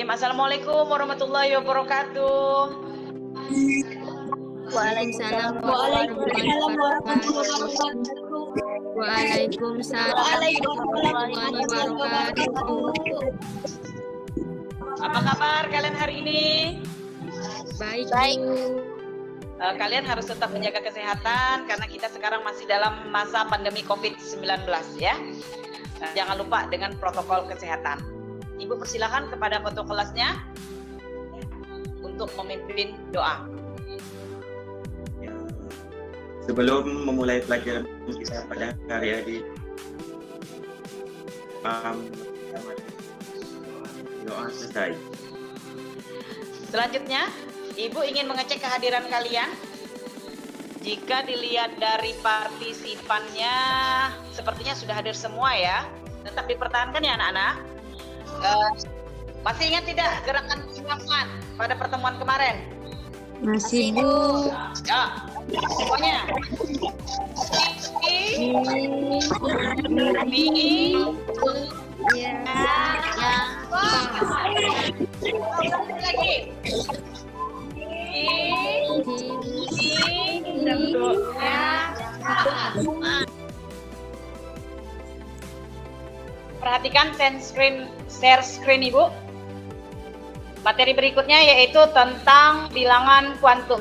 Assalamualaikum warahmatullahi wabarakatuh. Waalaikumsalam Waalaikumsalam warahmatullahi wabarakatuh. Waalaikumsalam warahmatullahi wabarakatuh. Apa kabar kalian hari ini? Baik. Kalian harus tetap menjaga kesehatan karena kita sekarang masih dalam masa pandemi COVID-19 ya. Jangan lupa dengan protokol kesehatan. Ibu persilakan kepada ketua kelasnya untuk memimpin doa. Sebelum memulai pelajaran kita pada hari ini, doa selesai. Selanjutnya, Ibu ingin mengecek kehadiran kalian. Jika dilihat dari partisipannya, sepertinya sudah hadir semua ya. Tetap dipertahankan ya anak-anak. Masih ingat tidak gerakan pengulangan pada pertemuan kemarin? Masih, Bu. Ya, semuanya. Lagi. Perhatikan share screen Ibu. Materi berikutnya yaitu tentang bilangan kuantum.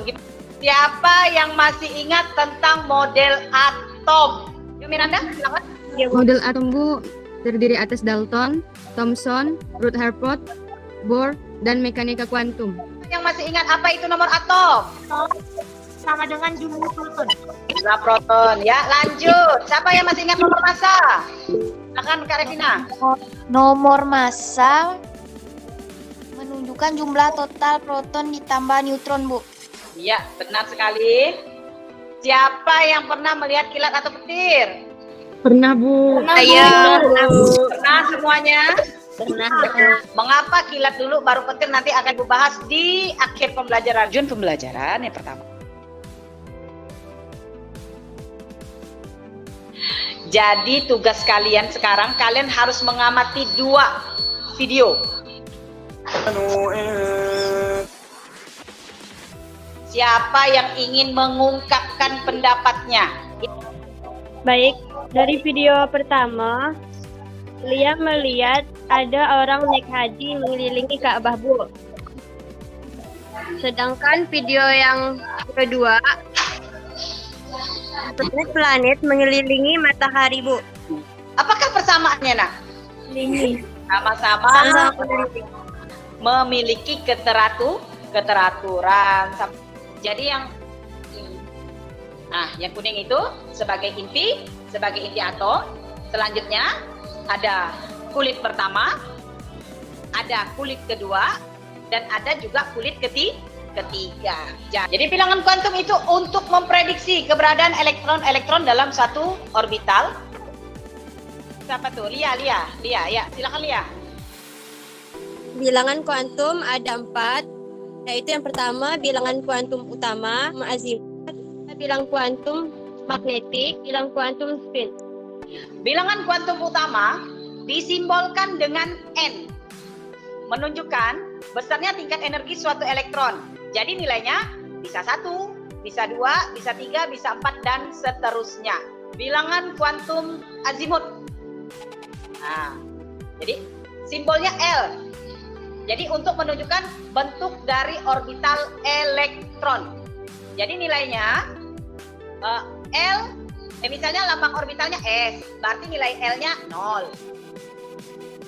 Siapa yang masih ingat tentang model atom? Yuk Miranda, silakan. Model atom, Bu, terdiri atas Dalton, Thomson, Rutherford, Bohr, dan mekanika kuantum. Yang masih ingat apa itu nomor atom? Sama dengan jumlah proton. Jumlah proton. Ya, lanjut. Siapa yang masih ingat nomor massa? Silakan Kak Revina. Nomor massa menunjukkan jumlah total proton ditambah neutron, Bu. Iya, benar sekali. Siapa yang pernah melihat kilat atau petir? Pernah, Bu. Pernah semuanya? Pernah. Mengapa kilat dulu baru petir nanti akan dibahas di akhir pembelajaran. Pembelajaran yang pertama. Jadi tugas kalian sekarang, kalian harus mengamati 2 video. Siapa yang ingin mengungkapkan pendapatnya? Baik, dari video pertama, Lia melihat ada orang naik haji mengelilingi Ka'bah, Bu. Sedangkan video yang kedua, planet mengelilingi matahari, Bu. Apakah persamaannya, Nak? Ini. Sama-sama memiliki keteraturan. Jadi yang kuning itu sebagai inti atom. Selanjutnya ada kulit pertama, ada kulit kedua, dan ada juga kulit ketiga. Jadi bilangan kuantum itu untuk memprediksi keberadaan elektron dalam satu orbital. Siapa tuh? Lia, ya, silakan Lia. Bilangan kuantum ada 4, yaitu yang pertama bilangan kuantum utama, azimut, bilangan kuantum magnetik, bilangan kuantum spin. Bilangan kuantum utama disimbolkan dengan N, menunjukkan besarnya tingkat energi suatu elektron. Jadi nilainya bisa 1, bisa 2, bisa 3, bisa 4, dan seterusnya. Bilangan kuantum azimut. Nah, jadi simbolnya L. Jadi untuk menunjukkan bentuk dari orbital elektron. Jadi nilainya L, misalnya lambang orbitalnya S, berarti nilai L-nya 0.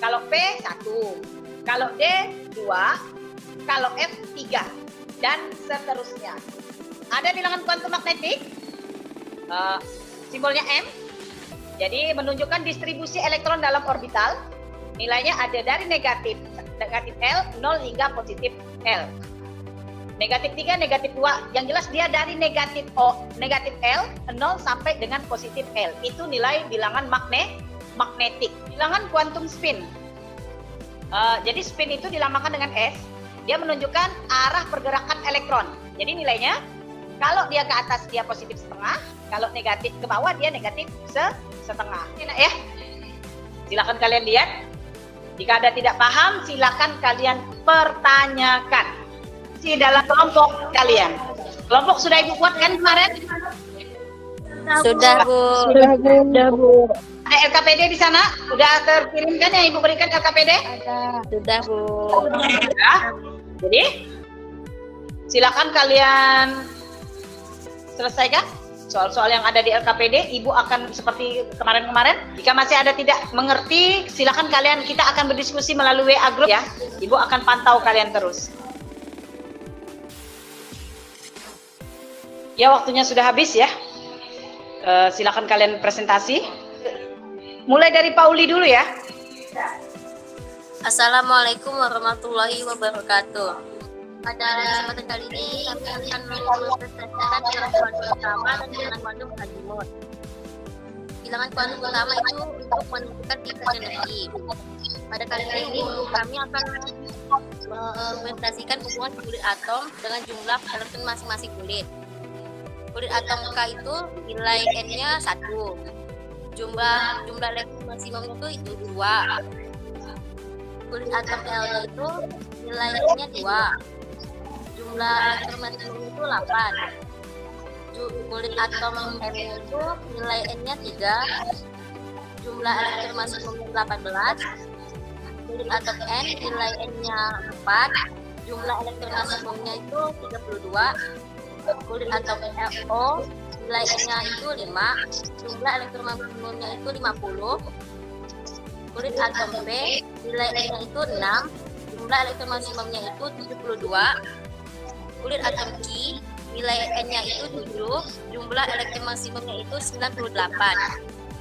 Kalau P 1, kalau D 2, kalau F 3, dan seterusnya. Ada bilangan kuantum magnetik, simbolnya M. Jadi menunjukkan distribusi elektron dalam orbital. Nilainya ada dari negatif L, 0 hingga positif L. Negatif 3, negatif 2. Yang jelas dia dari negatif L, 0 sampai dengan positif L. Itu nilai bilangan magnetik. Bilangan kuantum spin. Jadi spin itu dilambangkan dengan S. Dia menunjukkan arah pergerakan elektron. Jadi nilainya, kalau dia ke atas dia positif setengah, kalau negatif ke bawah dia negatif setengah. Enak ya? Silakan kalian lihat. Jika ada tidak paham, silakan kalian pertanyakan di dalam kelompok kalian. Kelompok sudah Ibu buat kan kemarin? Sudah, Bu. Sudah, Bu. Ada LKPD di sana? Sudah terkirimkan yang Ibu berikan LKPD? Sudah, Bu. Ya. Jadi, silakan kalian selesaikan soal-soal yang ada di LKPD. Ibu akan seperti kemarin-kemarin. Jika masih ada tidak mengerti, silakan kalian, kita akan berdiskusi melalui WA group ya. Ibu akan pantau kalian terus. Ya, waktunya sudah habis ya. Silakan kalian presentasi. Mulai dari Pauli dulu ya. Assalamualaikum warahmatullahi wabarakatuh. Pada kesempatan kali ini kami akan mempresentasikan bilangan kuantum utama dan bilangan kuantum azimut. Bilangan kuantum utama itu untuk menentukan tingkat energi. Pada kali ini kami akan mempresentasikan hubungan kulit atom dengan jumlah elektron masing-masing kulit. Kulit atom K itu nilai N-nya 1. Jumlah elektron maksimum itu 2. Kulit atom L itu nilai N-nya 2. Jumlah elektron maksimum itu 8. Kulit atom M itu nilai N-nya 3. Jumlah elektron maksimum 18. Kulit atom N nilai N-nya 4. Jumlah elektron maksimumnya itu 32. Kulit atom O nilai N-nya itu 5. Jumlah elektron maksimumnya itu 50. Kulit atom P nilai N-nya itu 6. Jumlah elektron maksimumnya itu 72. Kulit atom Q nilai N-nya itu 7. Jumlah elektron maksimumnya itu 98.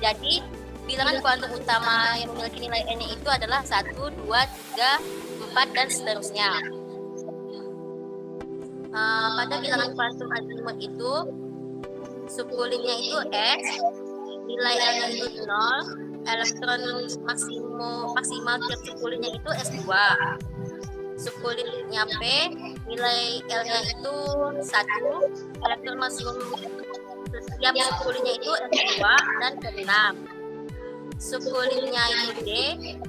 Jadi bilangan kuantum utama yang memiliki nilai N itu adalah 1, 2, 3, 4 dan seterusnya. Pada bilangan kuantum azimut itu subkulitnya itu S, nilai L-nya itu 0, elektron maksimal tiap subkulitnya itu S2. Subkulitnya P, nilai L-nya itu 1, elektron maksimum tiap subkulitnya itu S2 dan ke-6. Subkulitnya itu D,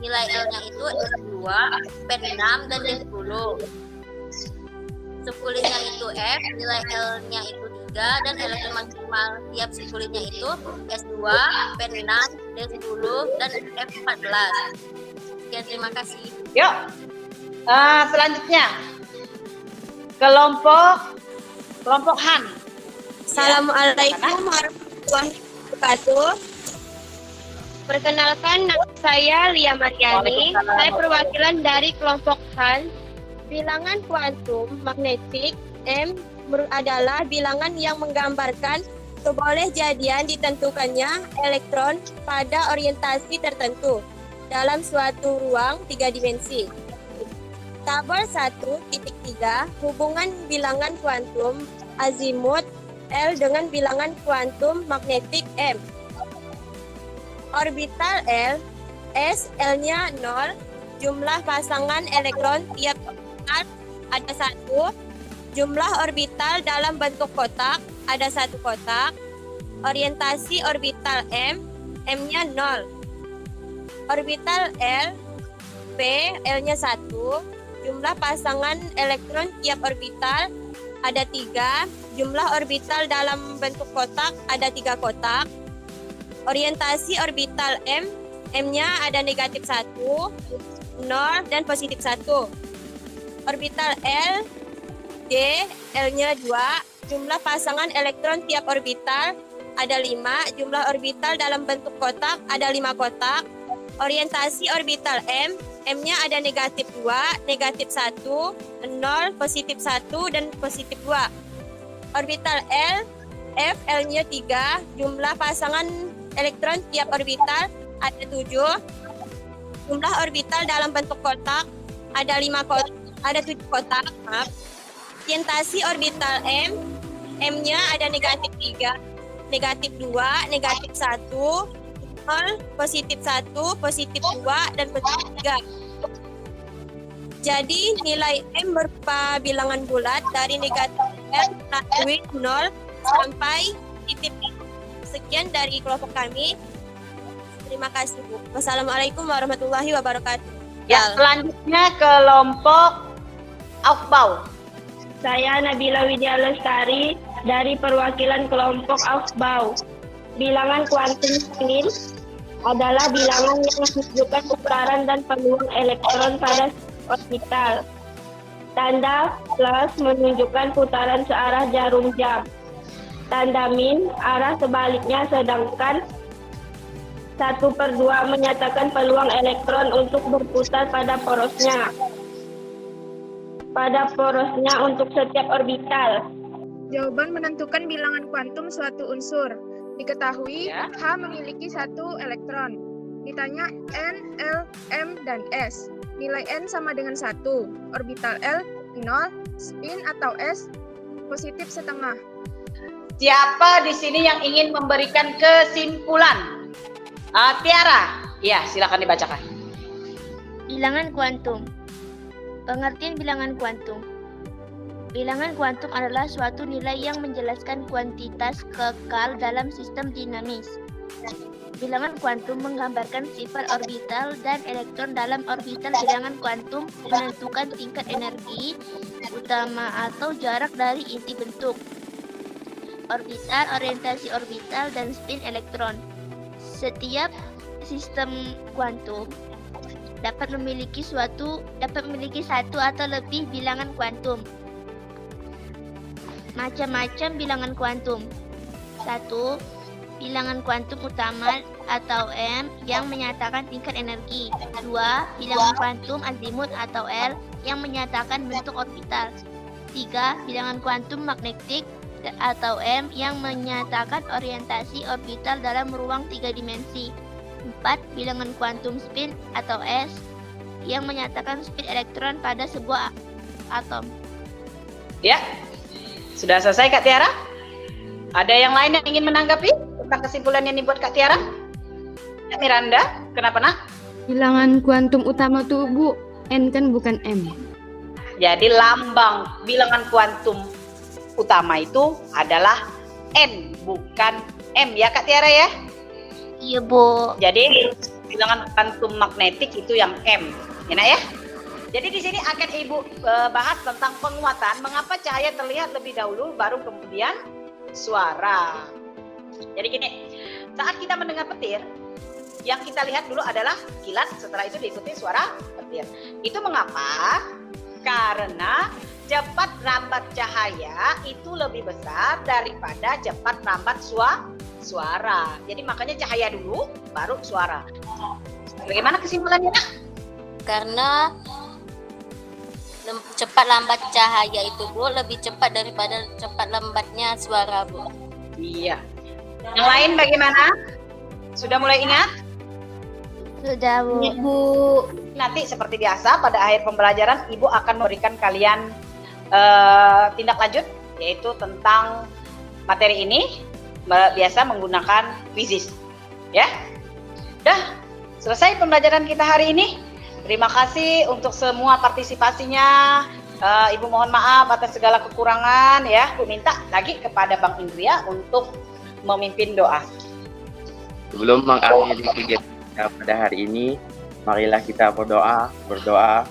nilai L-nya itu S2, P6 dan D10. Subkulitnya itu F, nilai L-nya itu 3 dan elektron maksimal tiap subkulitnya itu S2, P6, D10 dan F14. Sekian, terima kasih. Yuk. Selanjutnya kelompok Han. Assalamualaikum warahmatullahi wabarakatuh. Perkenalkan, nama saya Lia Mariani. Saya perwakilan dari kelompok Han. Bilangan kuantum magnetik M adalah bilangan yang menggambarkan kebolehjadian ditentukannya elektron pada orientasi tertentu dalam suatu ruang 3 dimensi. Tabel 1.3 hubungan bilangan kuantum azimut L dengan bilangan kuantum magnetik M. Orbital L, S L-nya 0, jumlah pasangan elektron tiap orbital ada 1, jumlah orbital dalam bentuk kotak ada 1 kotak, orientasi orbital M, M-nya 0. Orbital L, P, L-nya 1, jumlah pasangan elektron tiap orbital ada 3, jumlah orbital dalam bentuk kotak ada 3 kotak, orientasi orbital M, M-nya ada negatif 1, 0, dan positif 1. Orbital L, D, L-nya 2, jumlah pasangan elektron tiap orbital ada 5, jumlah orbital dalam bentuk kotak ada 5 kotak, orientasi orbital M, M-nya ada negatif 2, negatif 1, 0, positif 1, dan positif 2. Orbital L, F, L-nya 3, jumlah pasangan elektron tiap orbital ada 7, jumlah orbital dalam bentuk kotak ada 7 kotak. Orientasi orbital M, M-nya ada negatif 3, negatif 2, negatif 1, 0, positif 1, positif 2, dan positif 3. Jadi nilai M berupa bilangan bulat dari negatif M melalui 0 sampai titik. Sekian dari kelompok kami. Terima kasih, Bu. Wassalamualaikum warahmatullahi wabarakatuh. orbital. selanjutnya kelompok Aufbau. Saya Nabila Widya Lestari dari perwakilan kelompok Aufbau. Bilangan kuantum spin adalah bilangan yang menunjukkan putaran dan peluang elektron pada orbital. Tanda plus menunjukkan putaran searah jarum jam. Tanda min arah sebaliknya, sedangkan 1/2 menyatakan peluang elektron untuk berputar pada porosnya untuk setiap orbital. Jawaban menentukan bilangan kuantum suatu unsur. Diketahui Ya. H memiliki 1 elektron. Ditanya N, L, M, dan S. Nilai N sama dengan 1. Orbital L 0, spin atau S positif setengah. Siapa di sini yang ingin memberikan kesimpulan? Tiara, ya silakan dibacakan. Bilangan kuantum. Pengertian bilangan kuantum. Bilangan kuantum adalah suatu nilai yang menjelaskan kuantitas kekal dalam sistem dinamis. Bilangan kuantum menggambarkan sifat orbital dan elektron dalam orbital. Bilangan kuantum menentukan tingkat energi utama atau jarak dari inti bentuk orbital, orientasi orbital, dan spin elektron. Setiap sistem kuantum dapat memiliki satu atau lebih bilangan kuantum. Macam-macam bilangan kuantum. 1. Bilangan kuantum utama atau M yang menyatakan tingkat energi. 2. Bilangan kuantum azimut atau L yang menyatakan bentuk orbital. 3. Bilangan kuantum magnetik atau M yang menyatakan orientasi orbital dalam ruang 3 dimensi. 4. Bilangan kuantum spin atau S yang menyatakan spin elektron pada sebuah atom. Ya, sudah selesai Kak Tiara? Ada yang lain yang ingin menanggapi tentang kesimpulan yang dibuat Kak Tiara? Ya, Miranda, kenapa nak? Bilangan kuantum utama tuh Bu, N kan bukan M. Jadi lambang bilangan kuantum utama itu adalah N, bukan M ya Kak Tiara ya? Iya Bu. Jadi bilangan kuantum magnetik itu yang M, enak ya? Jadi di sini akan Ibu bahas tentang penguatan, mengapa cahaya terlihat lebih dahulu, baru kemudian suara. Jadi gini, saat kita mendengar petir, yang kita lihat dulu adalah kilat, setelah itu diikuti suara petir. Itu mengapa? Karena cepat rambat cahaya itu lebih besar daripada cepat rambat suara. Jadi makanya cahaya dulu, baru suara. Bagaimana kesimpulannya nak? Karena cepat lambat cahaya itu Bu lebih cepat daripada cepat lambatnya suara Bu. Iya. Yang lain bagaimana? Sudah mulai ingat? Sudah Bu. Nanti seperti biasa pada akhir pembelajaran Ibu akan memberikan kalian tindak lanjut, yaitu tentang materi ini biasa menggunakan quizzes. Ya. Dah selesai pembelajaran kita hari ini. Terima kasih untuk semua partisipasinya. Ibu mohon maaf atas segala kekurangan ya. Bu minta lagi kepada Bang Indria untuk memimpin doa. Sebelum mengakhiri kegiatan kita pada hari ini, marilah kita berdoa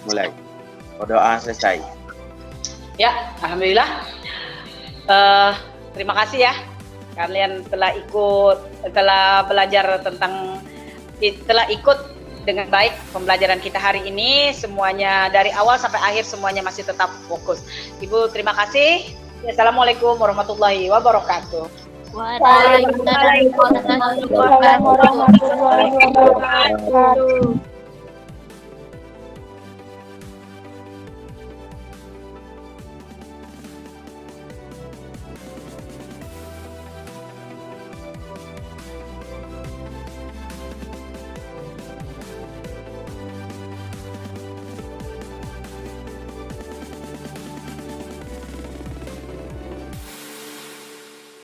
mulai. Berdoa selesai. Ya, alhamdulillah. Terima kasih ya. Kalian telah ikut dengan baik pembelajaran kita hari ini, semuanya dari awal sampai akhir semuanya masih tetap fokus. Ibu terima kasih. Assalamualaikum warahmatullahi wabarakatuh. Waalaikumsalam warahmatullahi wabarakatuh.